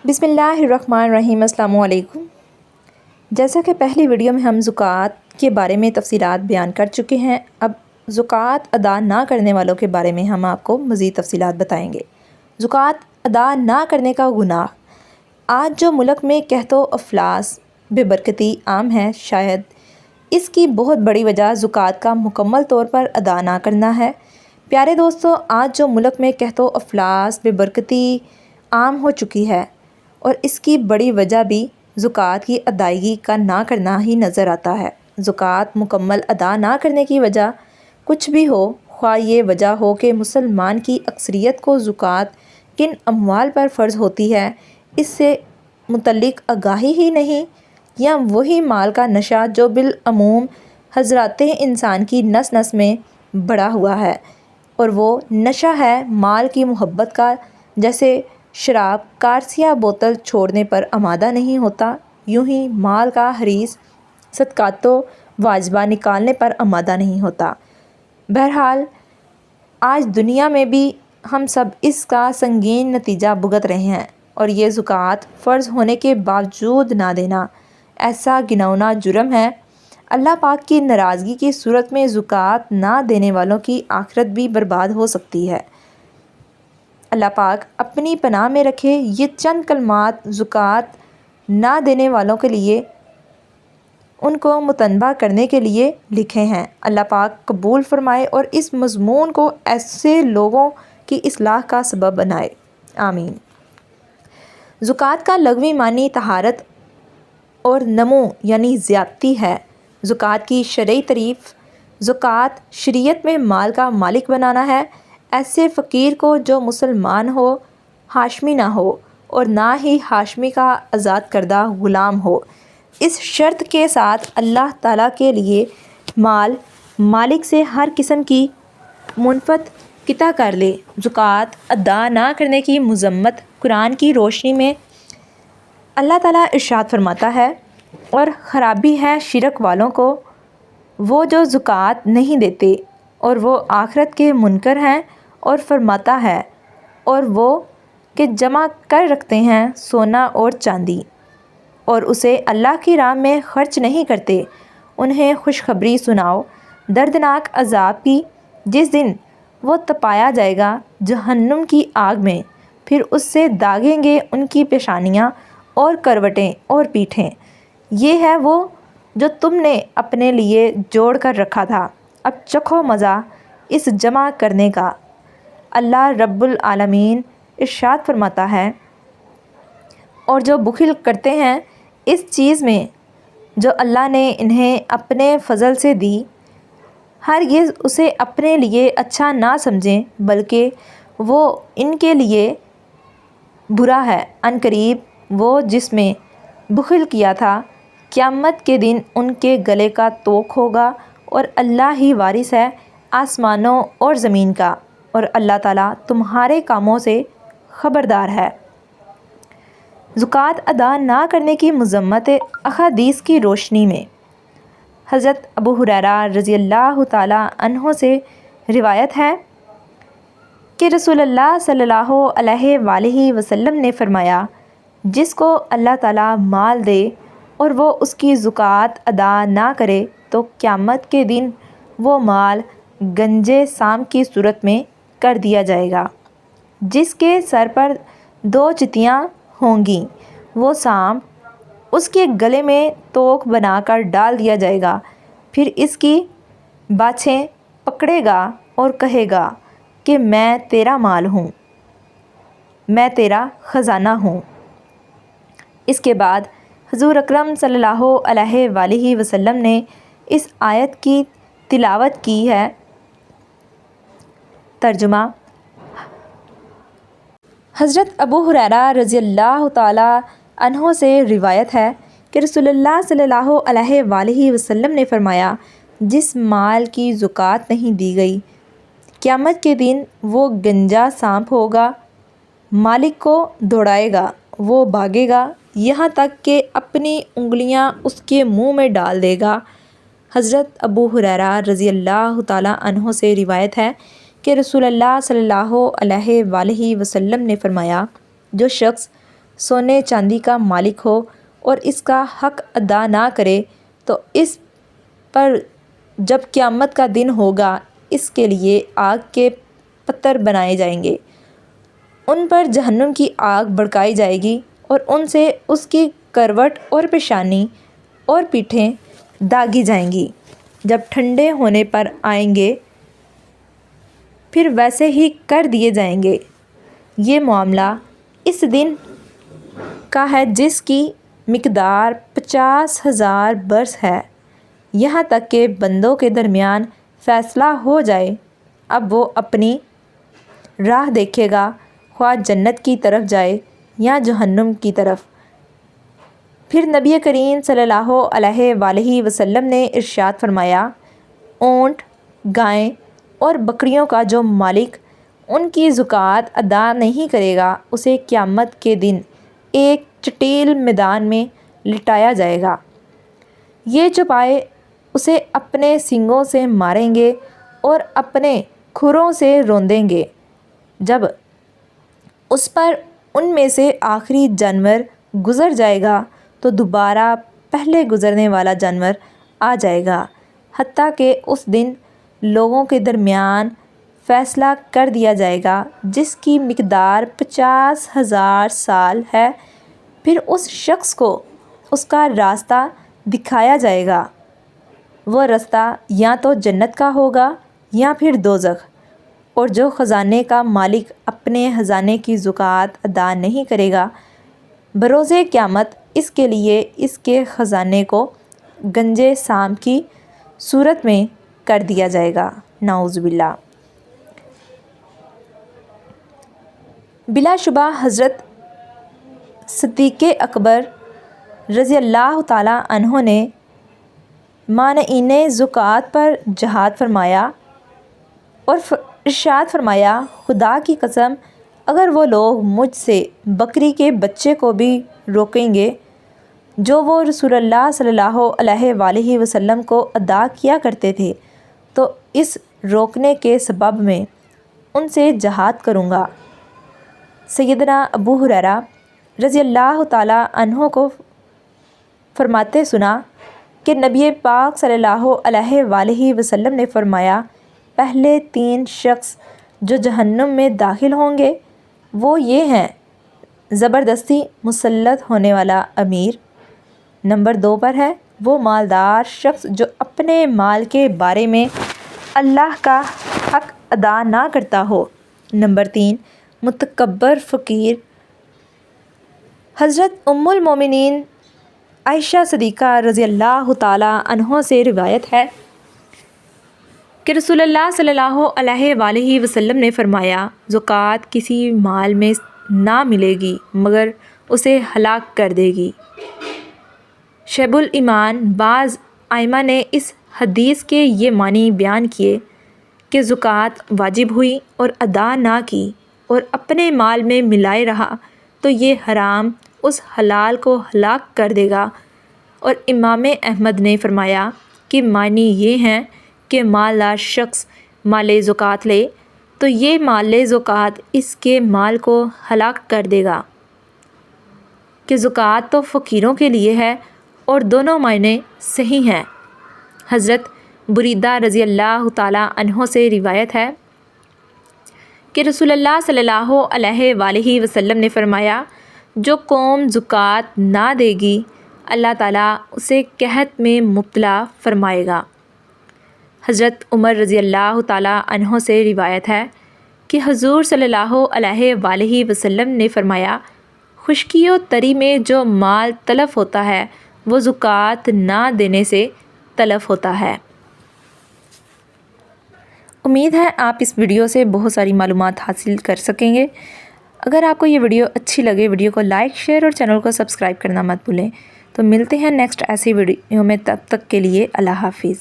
بسم اللہ الرحمن الرحیم۔ السلام علیکم۔ جیسا کہ پہلی ویڈیو میں ہم زکوٰۃ کے بارے میں تفصیلات بیان کر چکے ہیں، اب زکوٰۃ ادا نہ کرنے والوں کے بارے میں ہم آپ کو مزید تفصیلات بتائیں گے۔ زکوٰۃ ادا نہ کرنے کا گناہ۔ آج جو ملک میں قحط و افلاس بے برکتی عام ہے، شاید اس کی بہت بڑی وجہ زکوٰۃ کا مکمل طور پر ادا نہ کرنا ہے۔ پیارے دوستو، آج جو ملک میں قحط و افلاس بے برکتی عام ہو چکی ہے، اور اس کی بڑی وجہ بھی زکوٰۃ کی ادائیگی کا نہ کرنا ہی نظر آتا ہے۔ زکوٰۃ مکمل ادا نہ کرنے کی وجہ کچھ بھی ہو، خواہ یہ وجہ ہو کہ مسلمان کی اکثریت کو زکوٰۃ کن اموال پر فرض ہوتی ہے اس سے متعلق آگاہی ہی نہیں، یا وہی مال کا نشہ جو بالعموم حضرات انسان کی نس نس میں بڑھا ہوا ہے، اور وہ نشہ ہے مال کی محبت کا، جیسے شراب کاسیہ بوتل چھوڑنے پر آمادہ نہیں ہوتا، یوں ہی مال کا حریص صدقات و واجبہ نکالنے پر آمادہ نہیں ہوتا۔ بہرحال آج دنیا میں بھی ہم سب اس کا سنگین نتیجہ بھگت رہے ہیں، اور یہ زکوٰۃ فرض ہونے کے باوجود نہ دینا ایسا گھناؤنا جرم ہے۔ اللہ پاک کی ناراضگی کی صورت میں زکوٰۃ نہ دینے والوں کی آخرت بھی برباد ہو سکتی ہے۔ اللہ پاک اپنی پناہ میں رکھے۔ یہ چند کلمات زکوٰۃ نہ دینے والوں کے لیے، ان کو متنبہ کرنے کے لیے لکھے ہیں۔ اللہ پاک قبول فرمائے اور اس مضمون کو ایسے لوگوں کی اصلاح کا سبب بنائے، آمین۔ زکوٰۃ کا لغوی معنی طہارت اور نمو یعنی زیادتی ہے۔ زکوٰۃ کی شرعی تعریف۔ زکوٰۃ شریعت میں مال کا مالک بنانا ہے، ایسے فقیر کو جو مسلمان ہو، ہاشمی نہ ہو، اور نہ ہی ہاشمی کا آزاد کردہ غلام ہو، اس شرط کے ساتھ اللہ تعالیٰ کے لیے مال مالک سے ہر قسم کی منفعت قطع کر لے۔ زکوٰۃ ادا نہ کرنے کی مذمت قرآن کی روشنی میں اللہ تعالیٰ ارشاد فرماتا ہے، اور خرابی ہے شرک والوں کو، وہ جو زکوٰۃ نہیں دیتے اور وہ آخرت کے منکر ہیں، اور فرماتا ہے، اور وہ کہ جمع کر رکھتے ہیں سونا اور چاندی، اور اسے اللہ کی راہ میں خرچ نہیں کرتے، انہیں خوشخبری سناؤ دردناک عذاب کی، جس دن وہ تپایا جائے گا جہنم کی آگ میں، پھر اس سے داغیں گے ان کی پیشانیاں اور کروٹیں اور پیٹھیں۔ یہ ہے وہ جو تم نے اپنے لیے جوڑ کر رکھا تھا، اب چکھو مزہ اس جمع کرنے کا۔ اللہ رب العالمین ارشاد فرماتا ہے، اور جو بخل کرتے ہیں اس چیز میں جو اللہ نے انہیں اپنے فضل سے دی، ہرگز اسے اپنے لیے اچھا نہ سمجھیں، بلکہ وہ ان کے لیے برا ہے۔ عنقریب وہ جس میں بخل کیا تھا، قیامت کے دن ان کے گلے کا توق ہوگا، اور اللہ ہی وارث ہے آسمانوں اور زمین کا، اور اللہ تعالیٰ تمہارے کاموں سے خبردار ہے۔ زکوٰۃ ادا نہ کرنے کی مذمت احادیث کی روشنی میں حضرت ابو ہریرہ رضی اللہ تعالیٰ عنہ سے روایت ہے کہ رسول اللہ صلی اللہ علیہ وآلہ وسلم نے فرمایا، جس کو اللہ تعالیٰ مال دے اور وہ اس کی زکوٰۃ ادا نہ کرے تو قیامت کے دن وہ مال گنجے سام کی صورت میں کر دیا جائے گا، جس کے سر پر 2 چیٹیاں ہوں گی، وہ سام اس کے گلے میں توق بنا کر ڈال دیا جائے گا، پھر اس کی باچھیں پکڑے گا اور کہے گا کہ میں تیرا مال ہوں، میں تیرا خزانہ ہوں۔ اس کے بعد حضور اکرم صلی اللہ علیہ وآلہ وسلم نے اس آیت کی تلاوت کی ہے۔ ترجمہ۔ حضرت ابو ہریرہ رضی اللہ تعالیٰ عنہ سے روایت ہے کہ رسول اللہ صلی اللہ علیہ وآلہ وسلم نے فرمایا، جس مال کی زکوٰۃ نہیں دی گئی، قیامت کے دن وہ گنجا سانپ ہوگا، مالک کو دوڑائے گا، وہ بھاگے گا یہاں تک کہ اپنی انگلیاں اس کے منہ میں ڈال دے گا۔ حضرت ابو ہریرہ رضی اللہ تعالیٰ عنہ سے روایت ہے کہ رسول اللہ صلی اللہ علیہ وآلہ وسلم نے فرمایا، جو شخص سونے چاندی کا مالک ہو اور اس کا حق ادا نہ کرے تو اس پر جب قیامت کا دن ہوگا اس کے لیے آگ کے پتھر بنائے جائیں گے، ان پر جہنم کی آگ بھڑکائی جائے گی اور ان سے اس کی کروٹ اور پیشانی اور پیٹھیں داغی جائیں گی۔ جب ٹھنڈے ہونے پر آئیں گے پھر ویسے ہی کر دیے جائیں گے۔ یہ معاملہ اس دن کا ہے جس کی مقدار 50,000 برس ہے، یہاں تک کہ بندوں کے درمیان فیصلہ ہو جائے۔ اب وہ اپنی راہ دیکھے گا، خواہ جنت کی طرف جائے یا جہنم کی طرف۔ پھر نبی کریم صلی اللہ علیہ وآلہ وسلم نے ارشاد فرمایا، اونٹ، گائیں اور بکریوں کا جو مالک ان کی زکوٰۃ ادا نہیں کرے گا اسے قیامت کے دن ایک چٹیل میدان میں لٹایا جائے گا۔ یہ چوپائے اسے اپنے سینگوں سے ماریں گے اور اپنے کھروں سے روندیں گے۔ جب اس پر ان میں سے آخری جانور گزر جائے گا تو دوبارہ پہلے گزرنے والا جانور آ جائے گا، حتیٰ کہ اس دن لوگوں کے درمیان فیصلہ کر دیا جائے گا جس کی مقدار 50,000 سال ہے۔ پھر اس شخص کو اس کا راستہ دکھایا جائے گا، وہ راستہ یا تو جنت کا ہوگا یا پھر دوزخ، اور جو خزانے کا مالک اپنے خزانے کی زکوٰۃ ادا نہیں کرے گا بروز قیامت اس کے لیے اس کے خزانے کو گنجِ سام کی صورت میں کر دیا جائے گا، نعوذ باللہ۔ بلا شبہ حضرت صدیق اکبر رضی اللہ تعالیٰ عنہ نے مانعین زکوٰۃ پر جہاد فرمایا اور ارشاد فرمایا، خدا کی قسم اگر وہ لوگ مجھ سے بکری کے بچے کو بھی روکیں گے جو وہ رسول اللہ صلی اللہ علیہ وآلہ وسلم کو ادا کیا کرتے تھے تو اس روکنے کے سبب میں ان سے جہاد کروں گا۔ سیدنا ابو ہریرہ رضی اللہ تعالیٰ عنہ کو فرماتے سنا کہ نبی پاک صلی اللہ علیہ وآلہ وسلم نے فرمایا، پہلے 3 شخص جو جہنم میں داخل ہوں گے وہ یہ ہیں: زبردستی مسلط ہونے والا امیر، نمبر 2 پر ہے وہ مالدار شخص جو اپنے مال کے بارے میں اللہ کا حق ادا نہ کرتا ہو، نمبر 3 متکبر فقیر۔ حضرت ام المومنین عائشہ صدیقہ رضی اللہ تعالیٰ عنہ سے روایت ہے کہ رسول اللہ صلی اللہ علیہ وآلہ وسلم نے فرمایا، زکوٰۃ کسی مال میں نہ ملے گی مگر اسے ہلاک کر دے گی۔ شعب الایمان بعض ائمہ نے اس حدیث کے یہ معنی بیان کیے کہ زکوٰۃ واجب ہوئی اور ادا نہ کی اور اپنے مال میں ملائے رہا تو یہ حرام اس حلال کو ہلاک کر دے گا، اور امام احمد نے فرمایا کہ معنی یہ ہیں کہ مالدار شخص مال زکوٰۃ لے تو یہ مال زکوٰۃ اس کے مال کو ہلاک کر دے گا، کہ زکوٰۃ تو فقیروں کے لیے ہے، اور دونوں معنی صحیح ہیں۔ حضرت بریدہ رضی اللہ تعالیٰ عنہ سے روایت ہے کہ رسول اللہ صلی اللہ علیہ وآلہ وسلم نے فرمایا، جو قوم زکوٰۃ نہ دے گی اللہ تعالیٰ اسے قحط میں مبتلا فرمائے گا۔ حضرت عمر رضی اللہ تعالیٰ عنہ سے روایت ہے کہ حضور صلی اللہ علیہ وآلہ وسلم نے فرمایا، خشکی و تری میں جو مال تلف ہوتا ہے وہ زکوٰۃ نہ دینے سے تلف ہوتا ہے۔ امید ہے آپ اس ویڈیو سے بہت ساری معلومات حاصل کر سکیں گے۔ اگر آپ کو یہ ویڈیو اچھی لگے ویڈیو کو لائک، شیئر اور چینل کو سبسکرائب کرنا مت بھولیں۔ تو ملتے ہیں نیکسٹ ایسی ویڈیو میں، تب تک کے لیے اللہ حافظ۔